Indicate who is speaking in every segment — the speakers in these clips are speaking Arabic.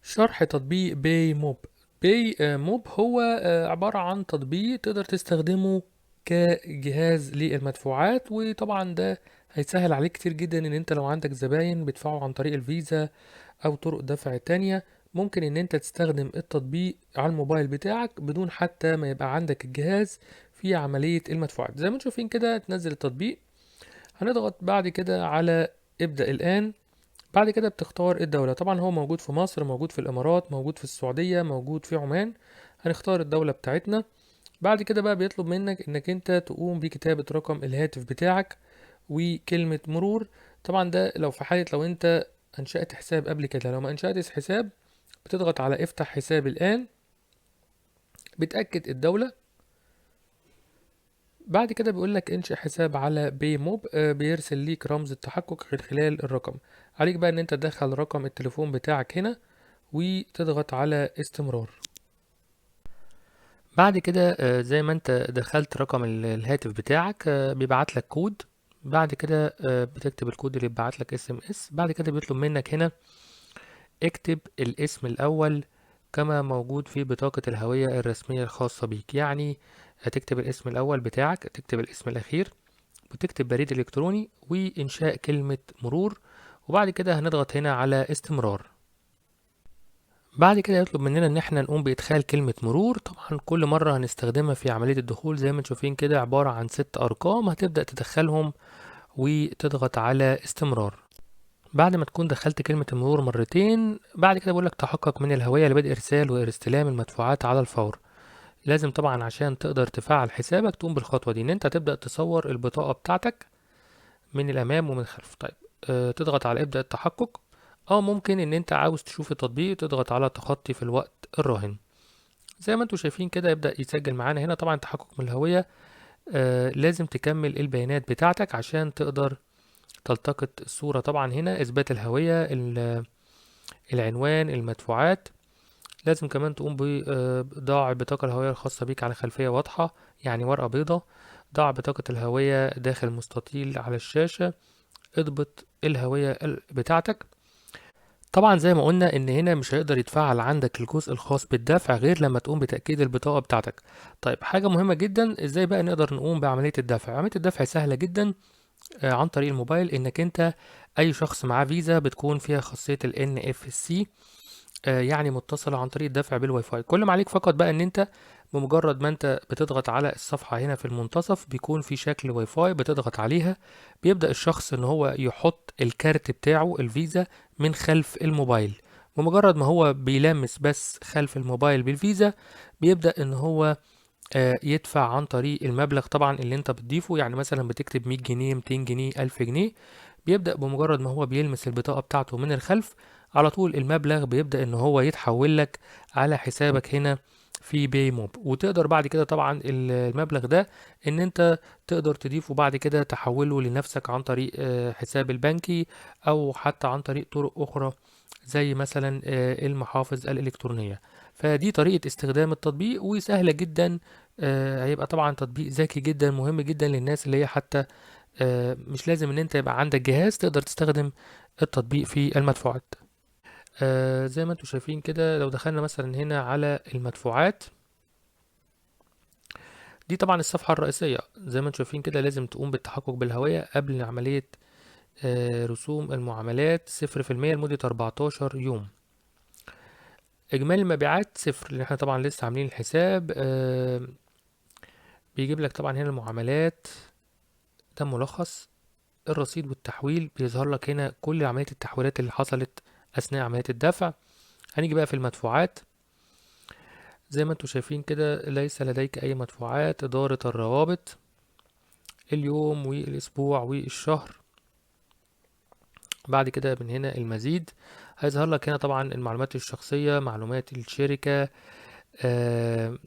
Speaker 1: شرح تطبيق باي موب. باي موب هو عبارة عن تطبيق تقدر تستخدمه كجهاز للمدفوعات، وطبعا ده هيسهل عليك كتير جدا ان انت لو عندك زباين بيدفعوا عن طريق الفيزا او طرق دفع تانية، ممكن ان انت تستخدم التطبيق على الموبايل بتاعك بدون حتى ما يبقى عندك الجهاز في عملية المدفوعات. زي ما انتم شايفين كده تنزل التطبيق، هنضغط بعد كده على ابدأ الآن. بعد كده بتختار الدولة، طبعا هو موجود في مصر، موجود في الإمارات، موجود في السعودية، موجود في عمان. هنختار الدولة بتاعتنا. بعد كده بقى بيطلب منك انك انت تقوم بكتابة رقم الهاتف بتاعك وكلمة مرور. طبعا ده لو في حالة لو انت انشأت حساب قبل كده. لو ما انشأتش حساب بتضغط على افتح حساب الآن، بتأكد الدولة. بعد كده بيقول لك انشئ حساب على باي موب، بيرسل ليك رمز التحقق من خلال الرقم. عليك بقى ان انت تدخل رقم التليفون بتاعك هنا وتضغط على استمرار. بعد كده زي ما انت دخلت رقم الهاتف بتاعك بيبعت لك كود. بعد كده بتكتب الكود اللي بيبعت لك اس ام اس. بعد كده بيطلب منك هنا اكتب الاسم الاول كما موجود في بطاقة الهوية الرسمية الخاصة بيك. يعني هتكتب الاسم الاول بتاعك، تكتب الاسم الاخير، وتكتب بريد الكتروني وانشاء كلمة مرور. وبعد كده هنضغط هنا على استمرار. بعد كده يطلب مننا ان احنا نقوم بادخال كلمة مرور. طبعا كل مرة هنستخدمها في عملية الدخول. زي ما انتم شايفين كده عبارة عن 6 ارقام، هتبدأ تدخلهم وتضغط على استمرار. بعد ما تكون دخلت كلمة المرور مرتين، بعد كده بيقول لك تحقق من الهوية لبدء ارسال واستلام المدفوعات على الفور. لازم طبعا عشان تقدر تفعل حسابك تقوم بالخطوة دي، ان انت تبدأ تصور البطاقة بتاعتك من الامام ومن الخلف. طيب تضغط على ابدأ التحقق، او ممكن ان انت عاوز تشوف التطبيق تضغط على تخطي في الوقت الراهن. زي ما انتم شايفين كده يبدأ يسجل معانا هنا. طبعا تحقق من الهوية لازم تكمل البيانات بتاعتك عشان تقدر تلتقط الصورة. طبعا هنا إثبات الهوية، العنوان، المدفوعات. لازم كمان تقوم بضع البطاقة الهوية الخاصة بيك على خلفية واضحة، يعني ورقة بيضة. ضع بطاقة الهوية داخل مستطيل على الشاشة. اضبط الهوية بتاعتك. طبعا زي ما قلنا ان هنا مش هيقدر يتفعل عندك الجزء الخاص بالدفع غير لما تقوم بتأكيد البطاقة بتاعتك. طيب حاجة مهمة جدا، ازاي بقى نقدر نقوم بعملية الدفع؟ عملية الدفع سهلة جدا عن طريق الموبايل. انك انت اي شخص معاه فيزا بتكون فيها خاصية ال NFC، يعني متصلة عن طريق الدفع بالواي فاي. كل ما عليك فقط بقى ان انت بمجرد ما انت بتضغط على الصفحة هنا في المنتصف بيكون في شكل واي فاي، بتضغط عليها بيبدأ الشخص ان هو يحط الكارت بتاعه الفيزا من خلف الموبايل. بمجرد ما هو بيلمس بس خلف الموبايل بالفيزا بيبدأ ان هو يدفع عن طريق المبلغ طبعا اللي انت بتضيفه. يعني مثلا بتكتب 100 جنيه 200 جنيه 1000 جنيه، بيبدأ بمجرد ما هو بيلمس البطاقة بتاعته من الخلف على طول المبلغ بيبدأ ان هو يتحول لك على حسابك هنا في باي موب. وتقدر بعد كده طبعا المبلغ ده ان انت تقدر تضيفه بعد كده تحوله لنفسك عن طريق حساب البنكي، او حتى عن طريق طرق اخرى زي مثلا المحافظ الإلكترونية. فدي طريقة استخدام التطبيق وسهلة جدا. هيبقى طبعا تطبيق ذكي جدا مهم جدا للناس اللي هي حتى مش لازم ان انت يبقى عندك جهاز تقدر تستخدم التطبيق في المدفوعات. زي ما انتم شايفين كده لو دخلنا مثلا هنا على المدفوعات، دي طبعا الصفحة الرئيسية. زي ما انتم شايفين كده لازم تقوم بالتحقق بالهوية قبل عملية رسوم المعاملات 0% لمدة 14 يوم. إجمالي المبيعات صفر لأن احنا طبعا لسه عاملين الحساب. بيجيب لك طبعا هنا المعاملات، ده ملخص الرصيد والتحويل. بيظهر لك هنا كل عملية التحويلات اللي حصلت أثناء عملية الدفع. هنيجي بقى في المدفوعات. زي ما انتم شايفين كده ليس لديك أي مدفوعات. إدارة الروابط، اليوم والأسبوع والشهر. بعد كده من هنا المزيد، هيظهر لك هنا طبعا المعلومات الشخصية، معلومات الشركة. آه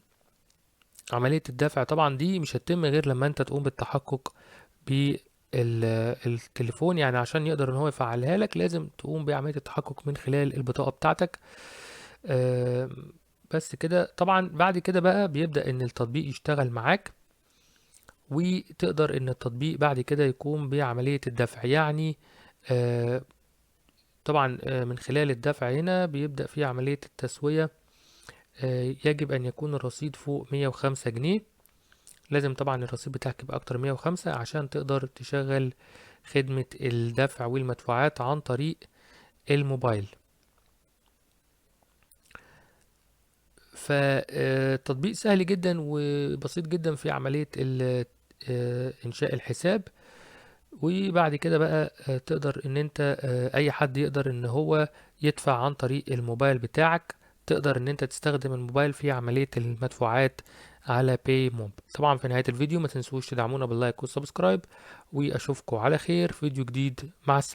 Speaker 1: عملية الدفع طبعا دي مش هتتم غير لما انت تقوم بالتحقق بالتليفون. يعني عشان يقدر ان هو يفعلها لك لازم تقوم بعملية التحقق من خلال البطاقة بتاعتك. آه، بس كده. طبعا بعد كده بقى بيبدأ ان التطبيق يشتغل معاك، وتقدر ان التطبيق بعد كده يقوم بعملية الدفع. يعني آه، طبعا من خلال الدفع هنا بيبدأ في عملية التسوية. يجب أن يكون الرصيد فوق 105 جنيه. لازم طبعا الرصيد بتاعك يبقى أكتر 105 عشان تقدر تشغل خدمة الدفع والمدفوعات عن طريق الموبايل. فالتطبيق سهل جدا وبسيط جدا في عملية إنشاء الحساب. وبعد كده بقى تقدر ان انت اي حد يقدر ان هو يدفع عن طريق الموبايل بتاعك. تقدر ان انت تستخدم الموبايل في عملية المدفوعات على باي موب. طبعا في نهاية الفيديو ما تنسوش تدعمونا باللايك والسبسكرايب، واشوفكم على خير في فيديو جديد. مع السلامة.